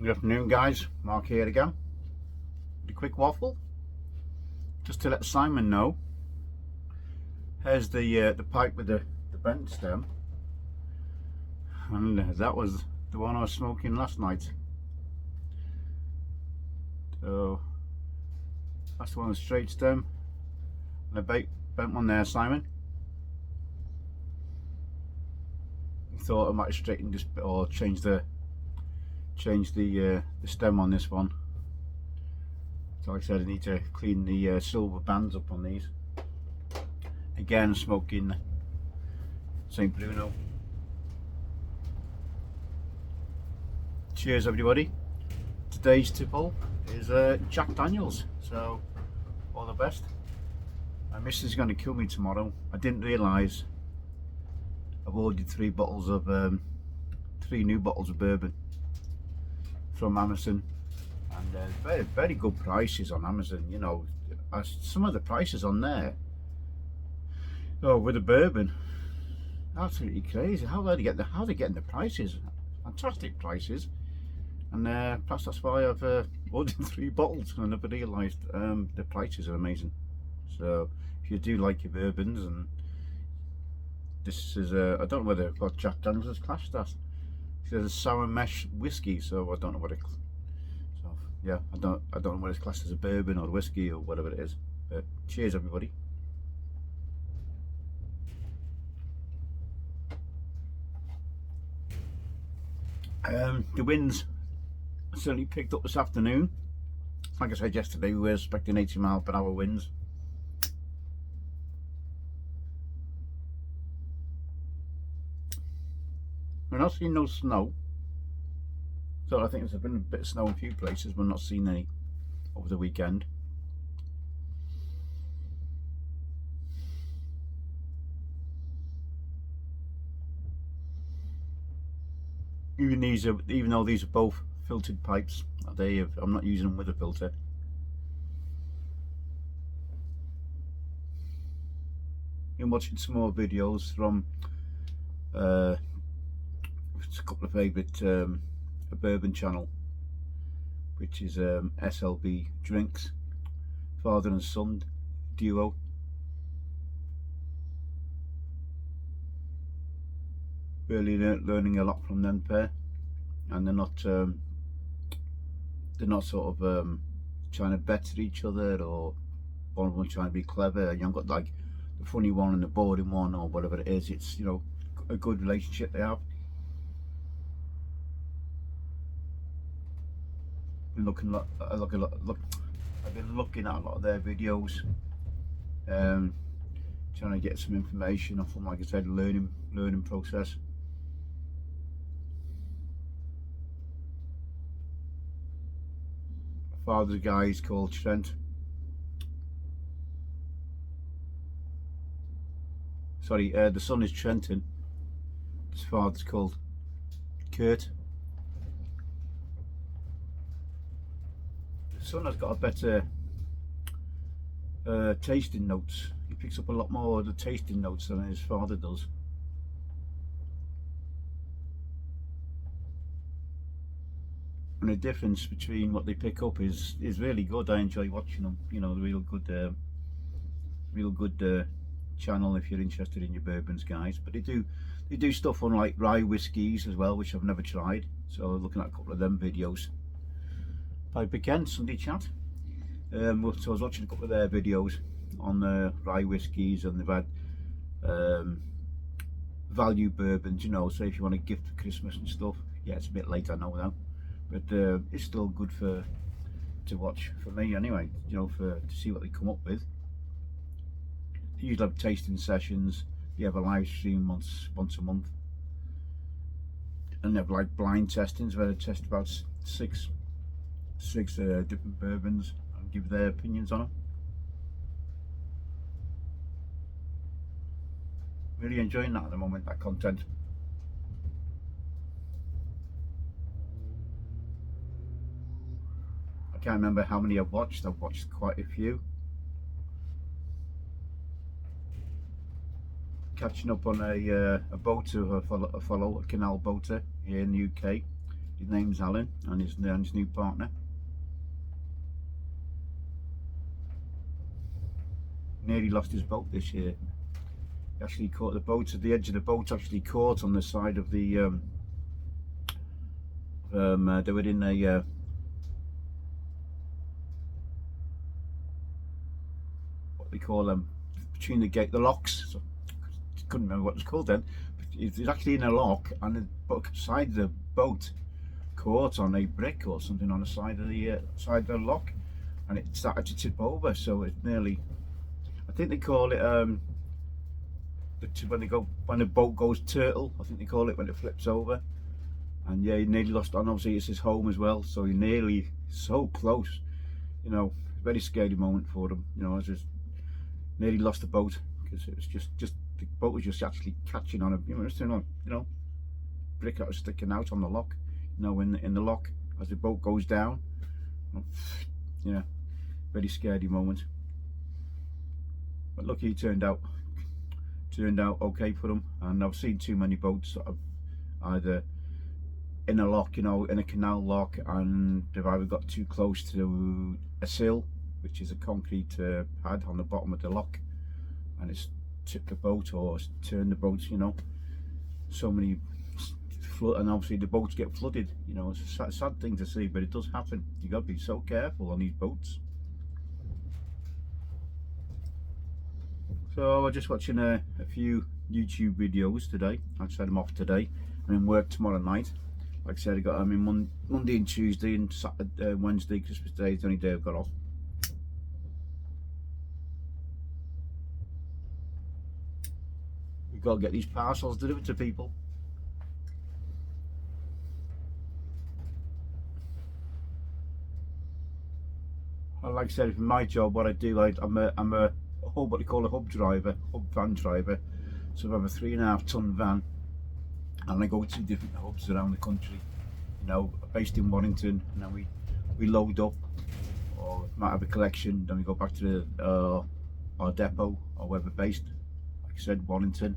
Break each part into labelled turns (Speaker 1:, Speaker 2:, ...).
Speaker 1: Good afternoon, guys. Mark here again. A quick waffle, just to let Simon know. Here's the pipe with the bent stem, and that was the one I was smoking last night. So that's the one with straight stem, and a bent one there, Simon. I thought I might straighten this or change the stem on this one. So like I said, I need to clean the silver bands up on these. Again, smoking St. Bruno. Cheers, everybody. Today's tipple is Jack Daniels, so all the best. My missus is going to kill me tomorrow. I didn't realise I've ordered three new bottles of bourbon from Amazon, and very good prices on Amazon. You know, some of the prices on there, oh, with the bourbon, absolutely crazy. How they getting the prices? Fantastic prices, and perhaps that's why I've ordered three bottles, and I never realised the prices are amazing. So if you do like your bourbons, and this is I don't know whether what Jack Daniels is classed as. There's a sour mesh whiskey, so I don't know what it. So yeah, I don't know what it's classed as, a bourbon or whiskey or whatever it is. But cheers, everybody. The winds certainly picked up this afternoon. Like I said yesterday, we were expecting 80-mile-per-hour winds. We're not seeing no snow, so I think there's been a bit of snow in a few places, but not seen any over the weekend. Even though these are both filtered pipes, I'm not using them with a filter. Been watching some more videos from a couple of favourite a bourbon channel, which is SLB Drinks, father and son duo. Really learning a lot from them pair, and they're not sort of trying to better each other, or one of them trying to be clever. You haven't got like the funny one and the boring one or whatever it is. It's, you know, a good relationship they have. I've been looking at a lot of their videos, trying to get some information off them. Like I said, learning process. Father's guy is called Trent. Sorry, the son is Trenton. His father's called Kurt. The son has got a better tasting notes. He picks up a lot more of the tasting notes than his father does. And the difference between what they pick up is really good. I enjoy watching them. You know, real good channel if you're interested in your bourbons, guys. But they do stuff on like rye whiskies as well, which I've never tried. So looking at a couple of them videos. Pipe again, Sunday chat. So I was watching a couple of their videos on rye whiskies, and they've had value bourbons, you know, so if you want a gift for Christmas and stuff. Yeah, it's a bit late, I know now, but it's still good to watch for me anyway, you know, to see what they come up with. They usually have tasting sessions. You have a live stream once a month, and they have like blind testings where they test about six different bourbons and give their opinions on them. Really enjoying that at the moment, that content. I can't remember how many I've watched. I've watched quite a few. Catching up on a boater I follow, a canal boater here in the UK. His name's Alan, and his new partner. Nearly lost his boat this year. He actually caught the boat, at the edge of the boat actually caught on the side of the they were in a what they call them, between the locks. So I couldn't remember what it was called then. But it was actually in a lock, and the side of the boat caught on a brick or something on the side of the lock, and it started to tip over. So it nearly, I think they call it when the boat goes turtle, I think they call it when it flips over. And yeah, he nearly lost, and obviously it's his home as well, so he nearly, so close, you know. Very scary moment for them, you know. I just nearly lost the boat, because it was just the boat was just actually catching on a, brick that was sticking out on the lock, you know, in the lock as the boat goes down. Yeah, very scary moment. But lucky it turned out okay for them. And I've seen too many boats that have either in a lock, you know, in a canal lock, and they've either got too close to a sill, which is a concrete pad on the bottom of the lock, and it's tipped the boat or turned the boat, you know. So many flood, and obviously the boats get flooded, you know. It's a sad thing to see, but it does happen. You got to be so careful on these boats. So I was just watching a few YouTube videos today. I just had them off today. I'm in work tomorrow night. Like I said, I got them in Monday and Tuesday, and Saturday, Wednesday, Christmas Day is the only day I've got off. We've got to get these parcels delivered to people. Well, like I said, for my job, what I do, I'm a what they call a hub van driver. So I have a 3.5 ton van, and I go to different hubs around the country, you know, based in Warrington, and then we load up, or might have a collection, then we go back to our depot, or wherever based, like I said, Warrington,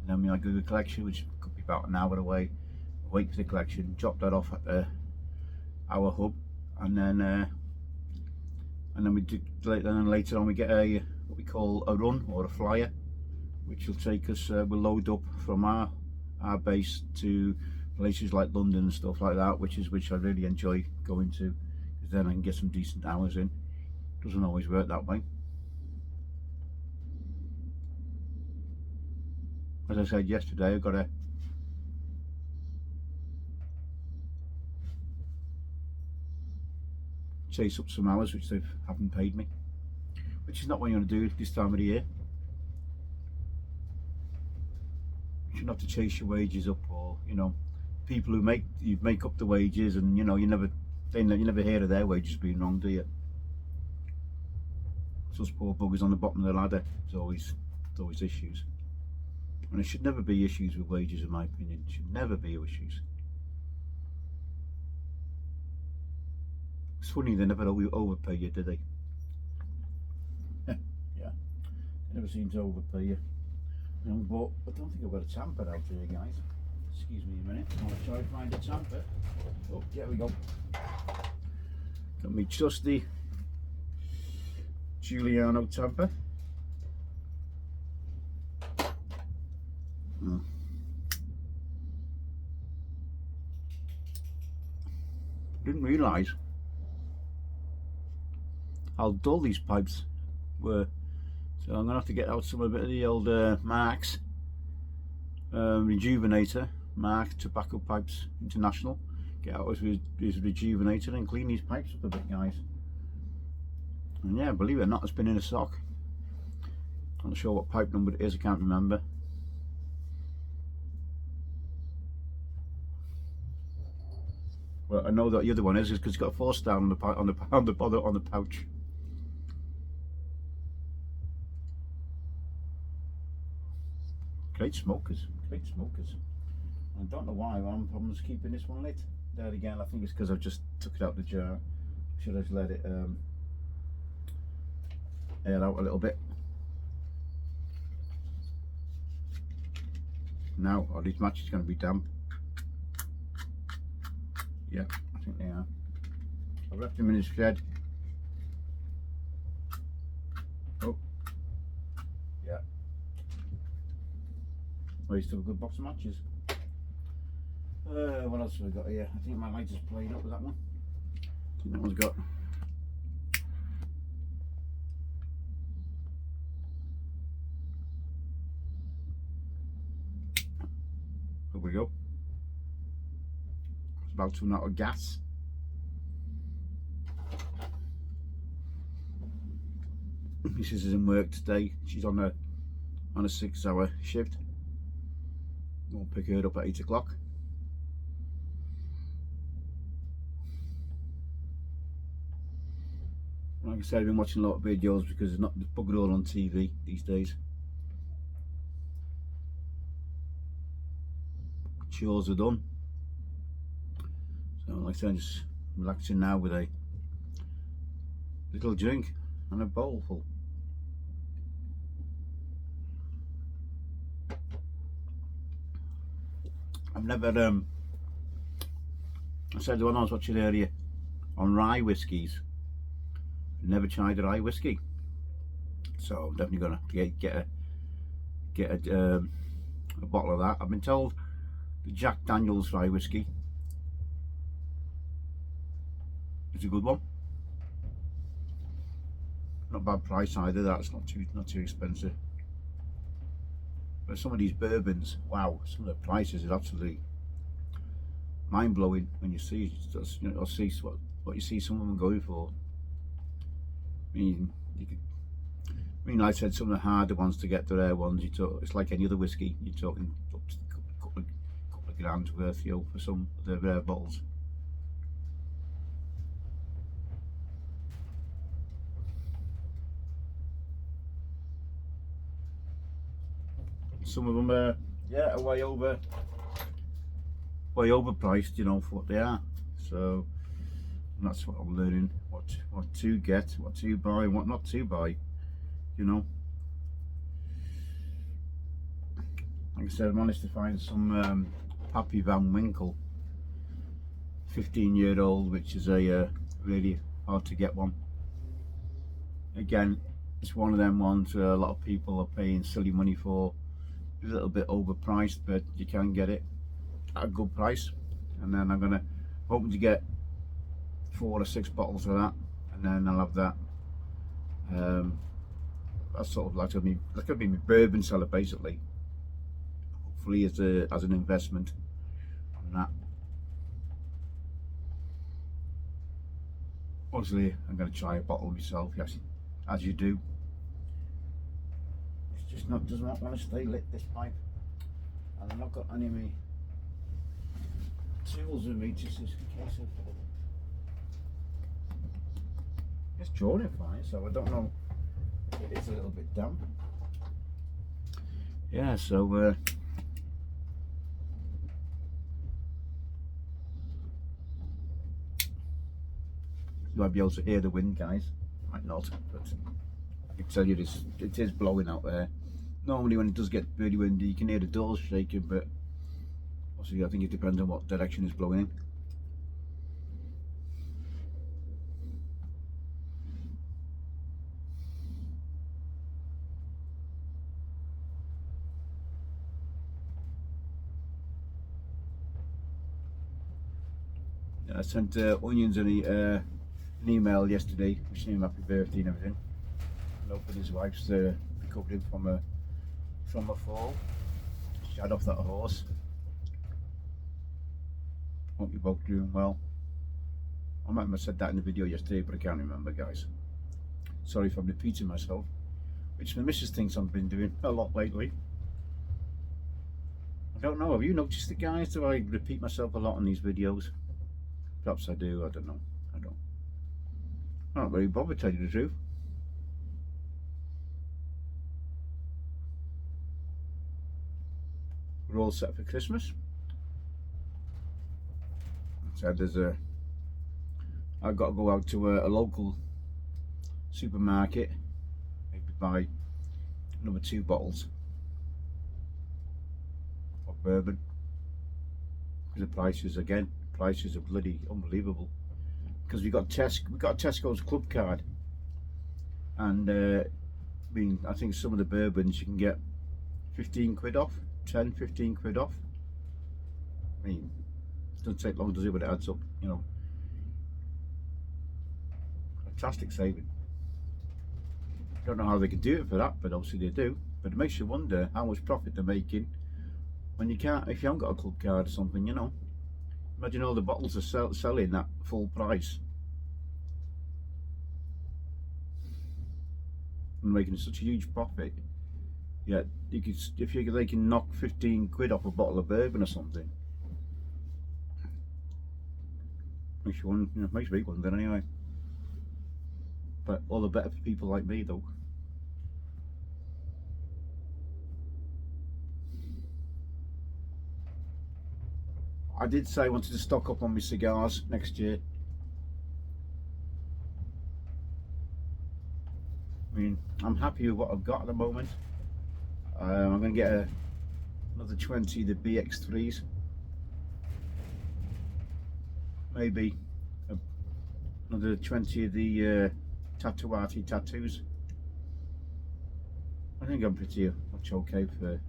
Speaker 1: and then I do the collection, which could be about an hour away, wait for the collection, drop that off at our hub, and then we do, then later on we get what we call a run, or a flyer, which will take us, we'll load up from our base to places like London and stuff like that, which I really enjoy going to, because then I can get some decent hours in. Doesn't always work that way. As I said yesterday, I've got to chase up some hours which they haven't paid me, which is not what you want to do this time of the year. You shouldn't have to chase your wages up, or, you know, people who make up the wages, and you know, you never hear of their wages being wrong, do you? It's those poor buggers on the bottom of the ladder. There's always issues, and there should never be issues with wages, in my opinion. It should never be issues. It's funny, they never overpay you, do they? Yeah, they never seem to overpay you. But I don't think I've got a tamper out here, guys. Excuse me a minute. I want to try and find a tamper. Oh, there we go. Got me trusty Giuliano tamper. Didn't realise how dull these pipes were. So I'm going to have to get out some of the old Marks Rejuvenator, Mark Tobacco Pipes International. Get out his Rejuvenator and clean these pipes up a bit, guys. And yeah, believe it or not, it's been in a sock. I'm not sure what pipe number it is, I can't remember. Well, I know that the other one is because it's got a 4-star on the pouch. Great smokers. I don't know why I'm just keeping this one lit. There again, I think it's because I've just took it out the jar. Should have let it air out a little bit. Now, this match is going to be damp. Yeah, I think they are. I've left him in his shed. Oh, yeah. Well, he's still a good box of matches. What else have we got here? I think my light is played up with that one. I think that one's got. Here we go. It's about to run out of gas. Mrs. is in work today. She's on a 6-hour shift. We'll pick her up at 8 o'clock. Like I said, I've been watching a lot of videos because there's not bugger all on TV these days. Chores are done. So like I said, I'm just relaxing now with a little drink and a bowl full. I've never I said the one I was watching earlier on rye whiskies, I've never tried a rye whiskey, so I'm definitely gonna get a bottle of that. I've been told the Jack Daniel's rye whiskey is a good one. Not bad price either. That's not too expensive. But some of these bourbons, wow, some of the prices are absolutely mind blowing when you see it. You know, see what you see some of them going for. I mean, like I said, some of the harder ones to get, the rare ones, it's like any other whiskey. You're talking up to a couple of grand worth, you know, for some of the rare bottles. Some of them are, yeah, are way overpriced, you know, for what they are. So that's what I'm learning, what to get, what to buy, what not to buy, you know. Like I said, I managed to find some Pappy Van Winkle 15-year-old, which is a really hard to get one. Again, it's one of them ones where a lot of people are paying silly money for. A little bit overpriced, but you can get it at a good price. And then I'm hoping to get 4 or 6 bottles of that, and then I'll have that. That's sort of like that's gonna be my bourbon cellar basically. Hopefully as an investment on that. Obviously, I'm going to try a bottle myself, yes, as you do. Just does not want to stay lit, this pipe, and I've not got any of my tools with me just in case of. It's drawing fine, so I don't know if it is a little bit damp. Yeah, so you might be able to hear the wind, guys. Might not, but I can tell you it is blowing out there. Normally when it does get really windy you can hear the doors shaking, but obviously I think it depends on what direction it's blowing in. I sent Onions an email yesterday wishing him happy birthday and everything, and hoping his wife's recovering from a fall. She had off that horse. Hope you're both doing well. I might have said that in the video yesterday, but I can't remember, guys. Sorry if I'm repeating myself, which my missus thinks I've been doing a lot lately. I don't know, have you noticed it, guys? Do I repeat myself a lot in these videos? Perhaps I do, I don't know. I'm not very bothered, to tell you the truth. We're all set for Christmas. So I've got to go out to a local supermarket, maybe buy another 2 bottles of bourbon, because the prices again prices are bloody unbelievable. Because we got Tesco's club card, and I mean, I think some of the bourbons you can get 15 quid off, 10, 15 quid off. I mean, it doesn't take long, does it, but it adds up, you know. Fantastic saving. Don't know how they can do it for that, but obviously they do. But it makes you wonder how much profit they're making when you can't, if you haven't got a club card or something, you know. Imagine all the bottles are selling at full price and making such a huge profit. Yeah, you could, if they can knock 15 quid off a bottle of bourbon or something. Makes you wonder, you know, makes me wonder anyway. But all the better for people like me, though. I did say I wanted to stock up on my cigars next year. I mean, I'm happy with what I've got at the moment. I'm going to get another 20 of the BX3s. Maybe another 20 of the Tatuati tattoos. I think I'm pretty much okay for.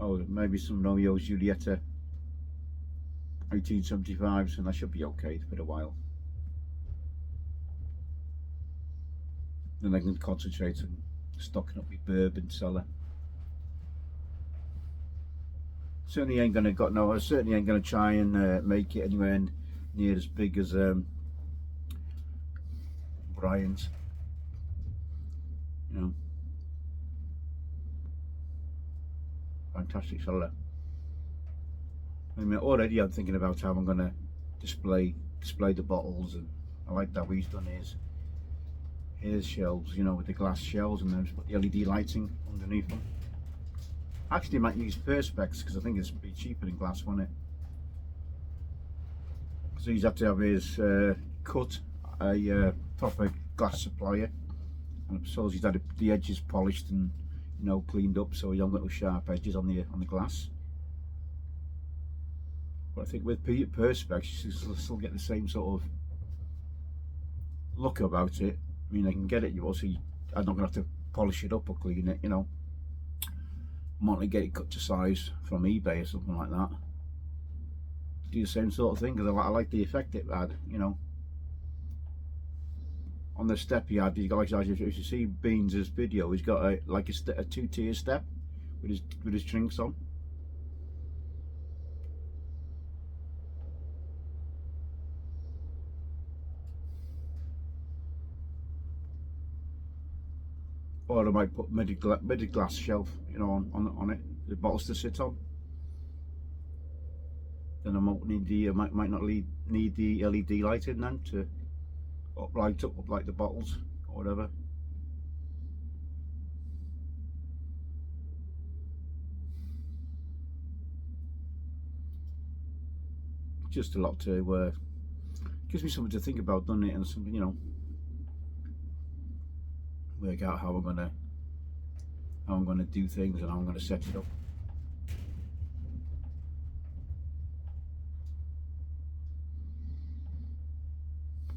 Speaker 1: Oh, maybe some Romeo Julieta 1875s, and I should be okay for a while. Then I can concentrate on stocking up my bourbon cellar. Certainly ain't gonna I certainly ain't gonna try and make it anywhere near as big as Brian's. You know, fantastic cellar. I mean, already I'm thinking about how I'm gonna display the bottles, and I like that he's done his shelves, you know, with the glass shelves, and then put the LED lighting underneath them. Actually, might use perspex because I think it's be cheaper than glass, won't it? So he's had to have his cut a proper glass supplier, and I suppose he's had the edges polished and, you know, cleaned up, so you don't got no sharp edges on the glass. But I think with perspex, you still get the same sort of look about it. I mean, I can get it. You also, I'm not gonna have to polish it up or clean it, you know. I might get it cut to size from eBay or something like that. Do the same sort of thing because I like the effect it had, you know. On the step he had, if you see Beans' video, he's got a two-tier step with his drinks on. Or I might put midi glass shelf, you know, on it, the bottles to sit on. Then I might need might not need the LED lighting then to light up like the bottles or whatever. Just a lot to gives me something to think about, doesn't it? And something, you know, work out how I'm gonna do things and how I'm gonna set it up.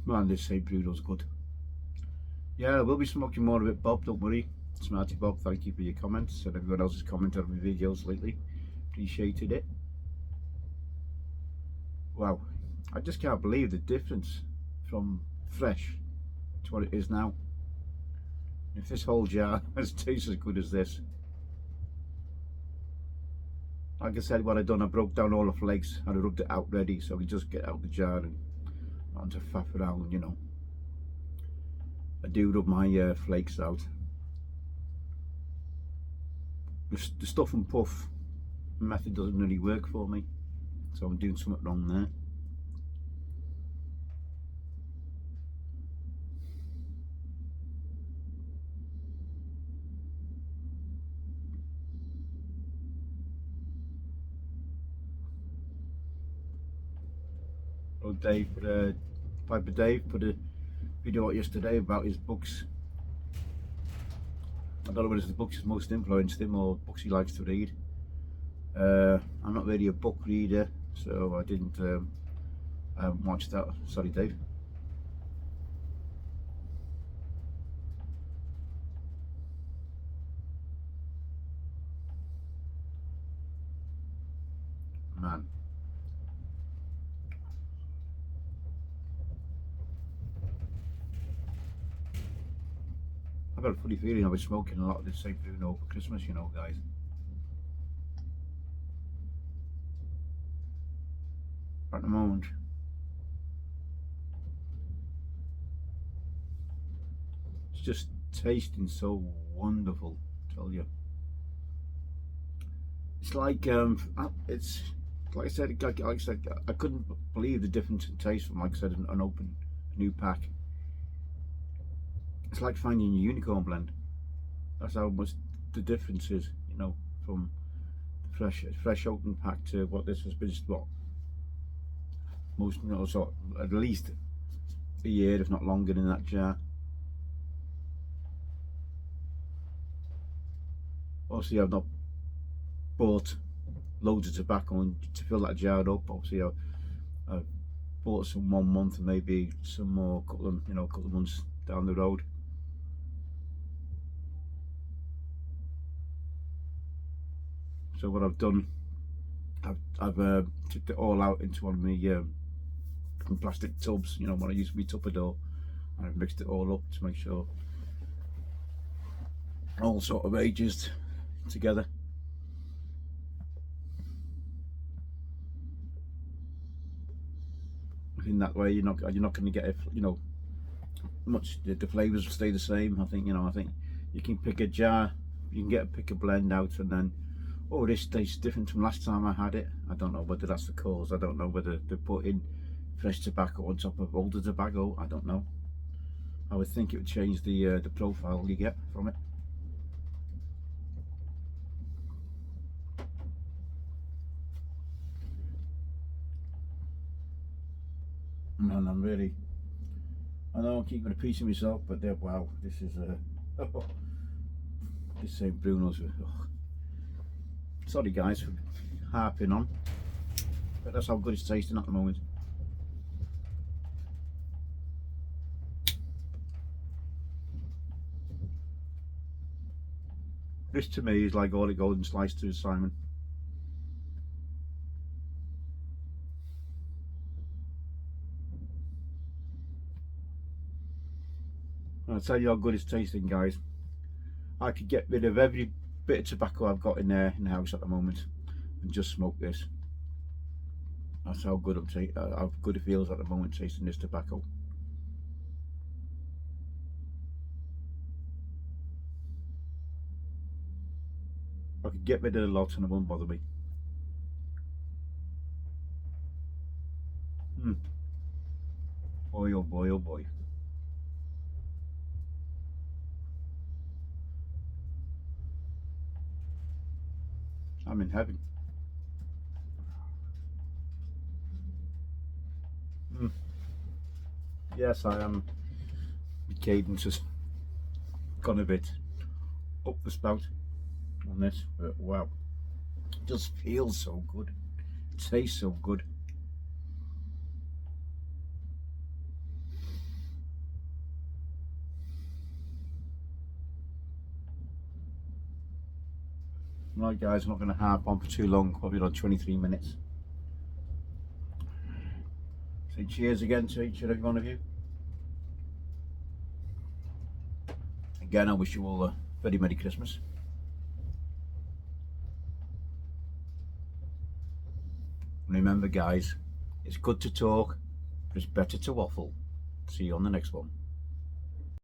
Speaker 1: Man, this St. Bruno's good. Yeah, I will be smoking more of it, Bob, don't worry. Smarty Bob, thank you for your comments, and everyone else has commented on my videos lately. Appreciated it. Wow, I just can't believe the difference from fresh to what it is now. If this whole jar tastes as good as this. Like I said, what I done, I broke down all the flakes and I rubbed it out ready, so we just get out the jar and not to faff around, you know. I do rub my flakes out. The stuff and puff method doesn't really work for me, so I'm doing something wrong there. Dave, Piper Dave put a video out yesterday about his books. I don't know whether it's the books that's most influenced him or books he likes to read. I'm not really a book reader, so I didn't watch that. Sorry, Dave. Man, I've got a funny feeling I was smoking a lot of this St. Bruno for Christmas, you know, guys. At the moment, it's just tasting so wonderful, I tell you. It's like it's like I said, I couldn't believe the difference in taste from, like I said, an open new pack. It's like finding a unicorn blend. That's how much the difference is, you know, from the fresh open pack to what this has been. What most, you know, so at least a year, if not longer, in that jar. Obviously, I've not bought loads of tobacco and to fill that jar up. Obviously, I've bought some 1 month and maybe some more, couple of months down the road. So what I've done, I've tipped it all out into one of my plastic tubs, you know, when I use my Tupperware, and I've mixed it all up to make sure all sort of ages together. In that way, you're not going to get it, you know, much. The flavors will stay the same. I think, you know, I think you can pick a jar, you can pick a blend out, and then, oh, this tastes different from last time I had it. I don't know whether that's the cause. I don't know whether they're putting fresh tobacco on top of older tobacco. I don't know. I would think it would change the profile you get from it. Man, I know I'm keeping a piece of myself, but wow, this is this St. Bruno's. Sorry guys for harping on, but that's how good it's tasting at the moment. This to me is like all the golden slice to Simon. I'll tell you how good it's tasting, guys. I could get rid of every bit of tobacco I've got in there in the house at the moment and just smoke this. That's how good how good it feels at the moment tasting this tobacco. I could get rid of the lot and it won't bother me. Boy, oh boy, oh boy. I'm in heaven. Yes, I am. The cadence has gone a bit up the spout on this, but wow, it just feels so good. It tastes so good. Right guys, I'm not going to harp on for too long, probably like 23 minutes. Say cheers again to each and every one of you. Again, I wish you all a very Merry Christmas. Remember guys, it's good to talk, but it's better to waffle. See you on the next one.